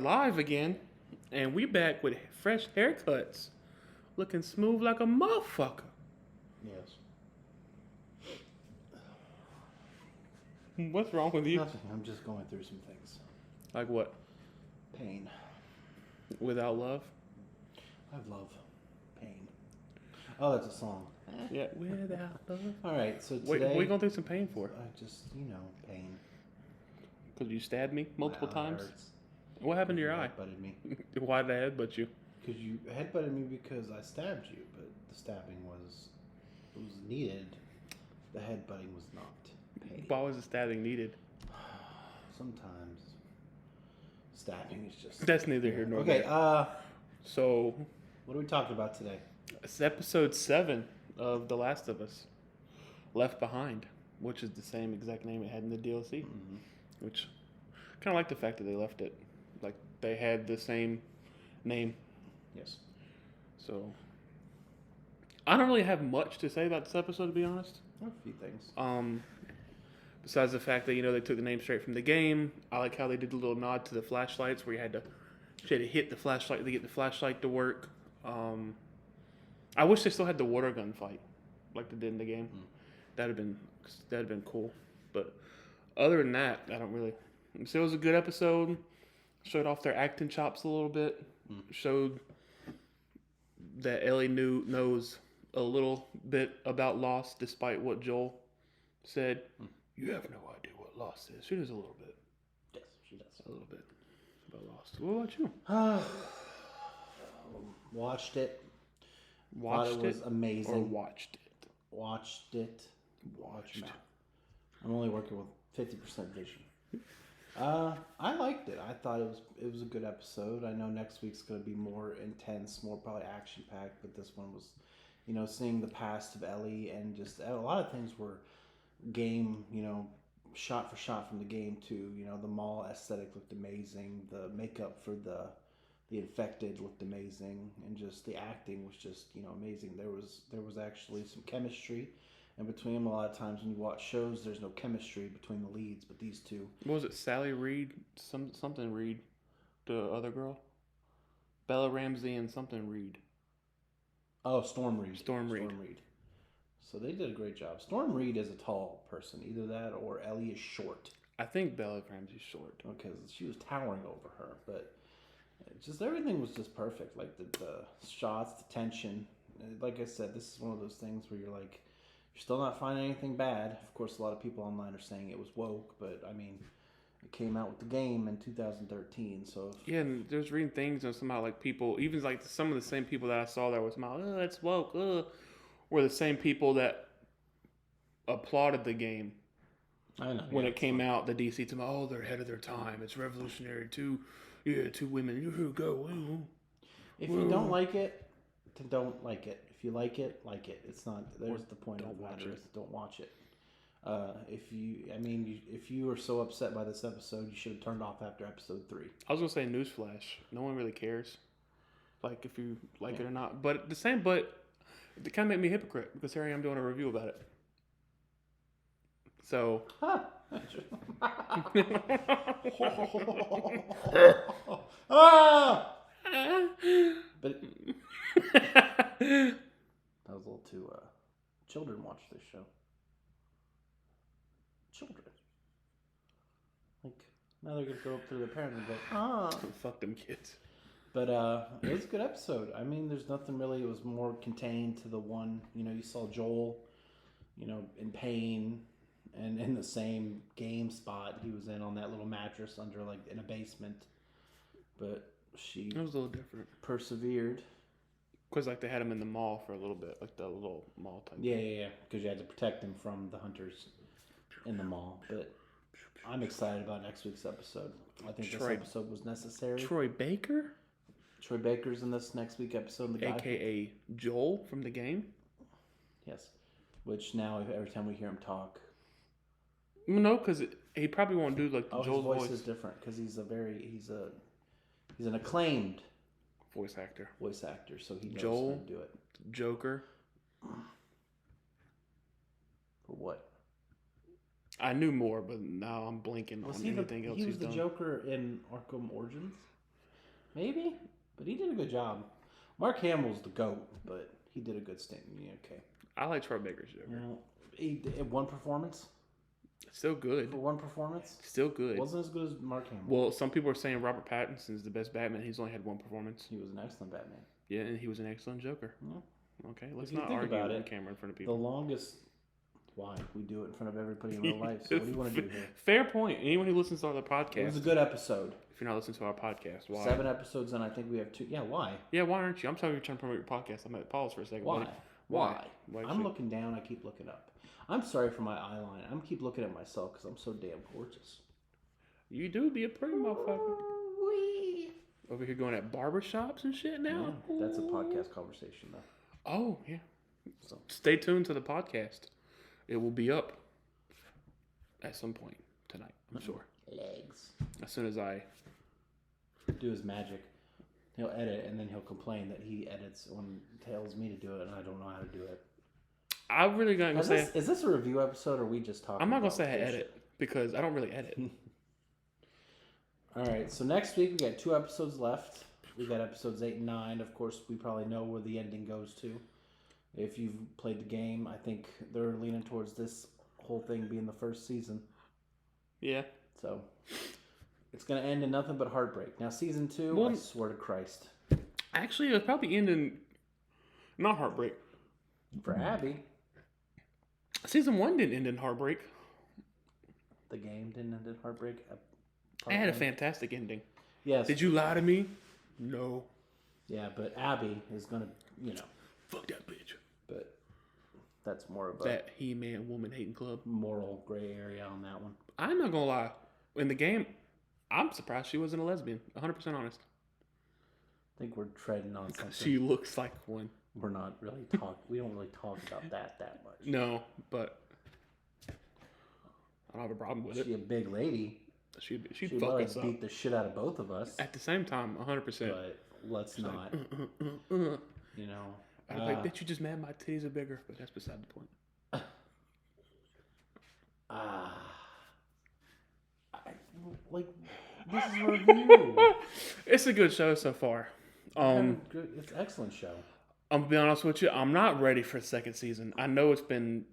Live again, and we back with fresh haircuts, looking smooth like a motherfucker. Yes. What's wrong with you? Nothing. I'm just going through some things. Like what? Pain. Without love? I love pain. Oh, that's a song. Yeah, without love. All right. So Wait, today, what are you going through some pain for? I just, pain. Because you stabbed me multiple My eye times? hurts. What happened to your eye? Headbutted me. Why did I headbutt you? Because you headbutted me because I stabbed you, but the stabbing was needed. The headbutting was not. Pain. Why was the stabbing needed? Sometimes stabbing is just. That's neither here nor Okay. there. So, What are we talking about today? it's episode 7 of The Last of Us, Left Behind, which is the same exact name it had in the DLC. Mm-hmm. Which, kind of like the fact that they left it. Like, they had the same name. Yes. So, I don't really have much to say about this episode, to be honest. A few things. Besides the fact that, they took the name straight from the game. I like how they did the little nod to the flashlights where you had to hit the flashlight to get the flashlight to work. I wish they still had the water gun fight like they did in the game. That'd have been cool. But other than that, I don't really. So it was a good episode. Showed off their acting chops a little bit. Showed that Ellie knows a little bit about Lost, despite what Joel said. You have no idea what Lost is. She knows a little bit. Yes, she does. A little bit about Lost. What about you? Watched it. Watched Thought it was amazing. or watched it? Watched it. Watched. I'm only working with 50% vision. I liked it. I thought it was a good episode. I know next week's going to be more intense, more probably action packed, but this one was, seeing the past of Ellie and just a lot of things were game, shot for shot from the game too. The mall aesthetic looked amazing. The makeup for the infected looked amazing, and just the acting was just amazing. There was actually some chemistry. And between them, a lot of times when you watch shows, there's no chemistry between the leads, but these two. What was it? Sally Reed? Something Reed? The other girl? Bella Ramsey and something Reed. Oh, Storm Reed. Storm Reed. So they did a great job. Storm Reed is a tall person. Either that or Ellie is short. I think Bella Ramsey's short. Because she was towering over her. But just everything was just perfect. Like the shots, the tension. Like I said, this is one of those things where you're like, you're still not finding anything bad. Of course, a lot of people online are saying it was woke, but I mean, it came out with the game in 2013. So yeah, and there's reading things and somehow like people, even like some of the same people that I saw that was somehow, oh, that's woke, were the same people that applauded the game. I know When it came out, the DC team, oh, they're ahead of their time. It's revolutionary. Two women. You go. If you don't like it, then don't like it. If you like it, like it. It's not. There's the point of the matter. Don't watch it. If you were so upset by this episode, you should have turned off after episode 3. I was gonna say newsflash. No one really cares, like if you like it or not. But it kind of made me a hypocrite because here I am doing a review about it. So. But that was a little too. Children watch this show. Children. Like, now they're going to go up to their parents and go, Fuck them kids. But it was a good episode. I mean, there's nothing really. It was more contained to the one. You saw Joel, in pain and in the same game spot he was in on that little mattress under, like, in a basement. But it was a little different. Persevered. Because, like, they had him in the mall for a little bit, like the little mall type. Yeah. Because you had to protect him from the hunters in the mall. But I'm excited about next week's episode. I think this episode was necessary. Troy Baker? Troy Baker's in this next week episode. The guy A.K.A. Joel from the game? Yes. Which now, every time we hear him talk... No, because he probably won't do, like, Joel's voice. His voice is different, because he's an acclaimed... voice actor, so he knows Joel, how to do it. Joker. For what? I knew more, but now I'm blanking on anything else he's done. He was the Joker in Arkham Origins? Maybe, but he did a good job. Mark Hamill's the GOAT, but he did a good stint. Yeah, okay. I like Troy Baker's Joker. You know, he did one performance. Still good. For one performance? Still good. Wasn't as good as Mark Hamill. Well, some people are saying Robert Pattinson's the best Batman. He's only had one performance. He was an excellent Batman. Yeah, and he was an excellent Joker. Yeah. Okay, let's not argue on camera in front of people. The longest... Why? We do it in front of everybody in real life. So what do you want to do here? Fair point. Anyone who listens to our podcast. It was a good episode. If you're not listening to our podcast, why? 7 episodes, and I think we have 2. Yeah, why? Yeah, why aren't you? I'm sorry you're trying to promote your podcast. I'm at pause for a second. Why? Buddy. Why? Why I'm looking down. I keep looking up. I'm sorry for my eye line. I'm keep looking at myself because I'm so damn gorgeous. You do be a pretty motherfucker. Wee. Over here going at barbershops and shit now? Yeah, that's a podcast conversation, though. Oh, yeah. So stay tuned to the podcast. It will be up at some point tonight, I'm sure. Legs. As soon as I do his magic. He'll edit, and then he'll complain that he edits when tells me to do it, and I don't know how to do it. I really gonna say... Is this a review episode, or are we just talking I'm not about going to say I edit, because I don't really edit. All right, so next week we got 2 episodes left. We got episodes 8 and 9. Of course, we probably know where the ending goes to. If you've played the game, I think they're leaning towards this whole thing being the first season. Yeah. So it's going to end in nothing but heartbreak. Now, season 2, I swear to Christ. Actually, it'll probably end in not heartbreak. For Abby. Season 1 didn't end in heartbreak. The game didn't end in heartbreak. It had a fantastic ending. Yes. Did you lie to me? No. Yeah, but Abby is going to, fuck that bitch. But that's more of that He-Man woman hating club. Moral gray area on that one. I'm not going to lie. In the game, I'm surprised she wasn't a lesbian. 100% honest. I think we're treading on something. She looks like one. We're not really we don't really talk about that much. No, but I don't have a problem with it. She's a big lady. She'd fuck us up. Beat the shit out of both of us. At the same time, 100%. But let's She's not. Like, You know. I was like, bitch, you just mad my titties are bigger, but that's beside the point. This is a review. It's a good show so far. It's an excellent show. I'm gonna be honest with you. I'm not ready for the second season. I know it's been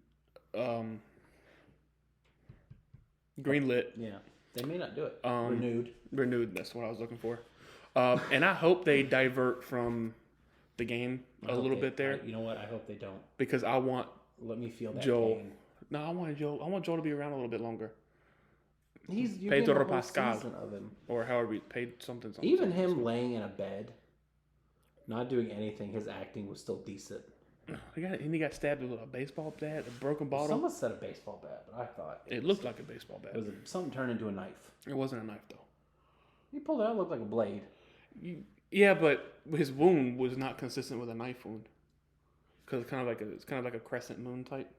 greenlit. Yeah, they may not do it. Renewed. That's what I was looking for. And I hope they divert from the game a little bit there. You know what? I hope they don't. Because I want. Let me feel that Joel. pain. No, I want Joel. I want Joel to be around a little bit longer. You're Pedro Pascal, of him. or however he paid something. Even him laying in a bed, not doing anything, his acting was still decent. He got stabbed with a baseball bat, a broken bottle. Someone said a baseball bat, but I thought it looked like a baseball bat. It was something turned into a knife. It wasn't a knife though. He pulled it out, it looked like a blade. Yeah, but his wound was not consistent with a knife wound. Because it's kind of like a crescent moon type.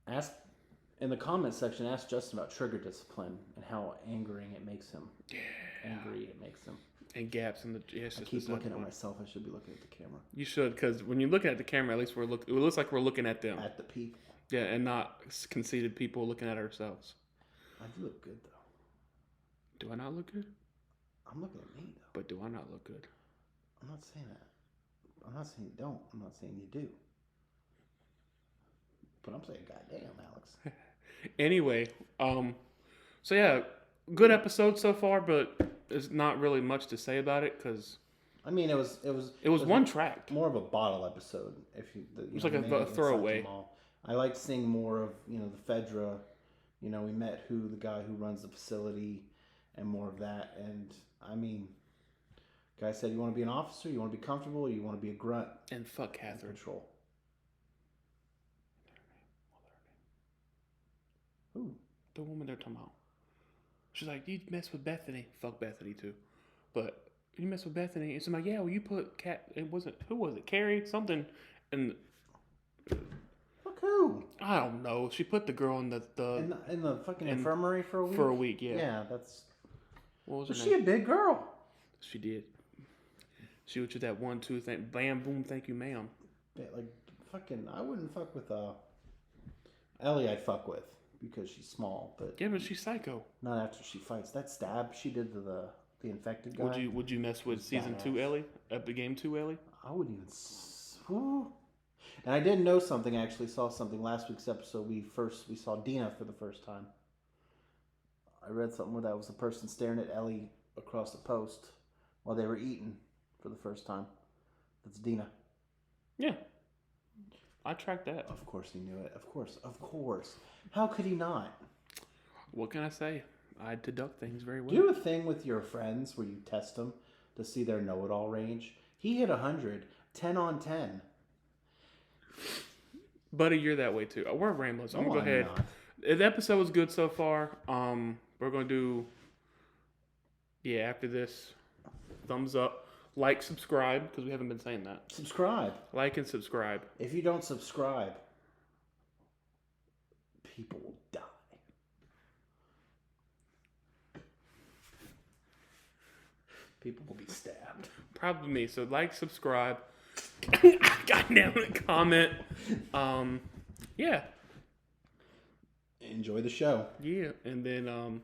Ask in the comment section. Ask Justin about trigger discipline and how angering it makes him. Yeah. Angry it makes him. And gaps in the. Yeah, I keep looking at myself. I should be looking at the camera. You should, because when you're looking at the camera, at least it looks like we're looking at them. At the people. Yeah, and not conceited people looking at ourselves. I do look good though. Do I not look good? I'm looking at me though. But do I not look good? I'm not saying that. I'm not saying you don't. I'm not saying you do. But I'm saying, goddamn, Alex. Anyway, so yeah, good episode so far, but there's not really much to say about it because. I mean, it was one track. More of a bottle episode. It was like a throwaway. I liked seeing more of the Fedra. We met the guy who runs the facility, and more of that. And I mean, guy said, "You want to be an officer? You want to be comfortable? Or you want to be a grunt?" And fuck Catherine. Patrol. Who? The woman they're talking about. She's like, you mess with Bethany. Fuck Bethany too. But you mess with Bethany. And so I'm like, yeah, well you put who was it? Carrie? Something. And fuck who? I don't know. She put the girl in the in the fucking infirmary for a week? For a week, yeah. Yeah, that's... What was she a big girl? She did. She was just that 1-2 thing. Bam, boom, thank you, ma'am. Yeah, like, fucking... I wouldn't fuck with... Ellie I'd fuck with. Because she's small, but... Yeah, but she's psycho. Not after she fights. That stab she did to the the infected guy. Would you mess with season badass. 2 Ellie? Epic Game 2 Ellie? I wouldn't even. Whew. And I didn't know something. I actually saw something last week's episode. We saw Dina for the first time. I read something where that was the person staring at Ellie across the post while they were eating for the first time. That's Dina. Yeah. I tracked that. Of course he knew it. Of course. How could he not? What can I say? I deduct things very well. Do a thing with your friends where you test them to see their know-it-all range. He hit 100, 10 on 10. Buddy, you're that way too. We're ramblers. I'm gonna go ahead. Not. The episode was good so far. We're gonna do. Yeah, after this, thumbs up, like, subscribe, because we haven't been saying that. Subscribe. Like and subscribe. If you don't subscribe, people will die. People will be stabbed. Probably me. So like, subscribe. Goddamn it, comment. Yeah. Enjoy the show. Yeah. And then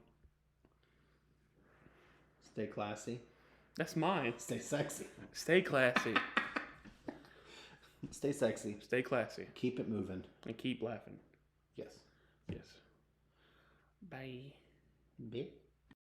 Stay classy. that's mine. Stay sexy. Stay classy. Stay sexy. Stay classy. Keep it moving. And keep laughing. Yes. Yes. Bye. Bye.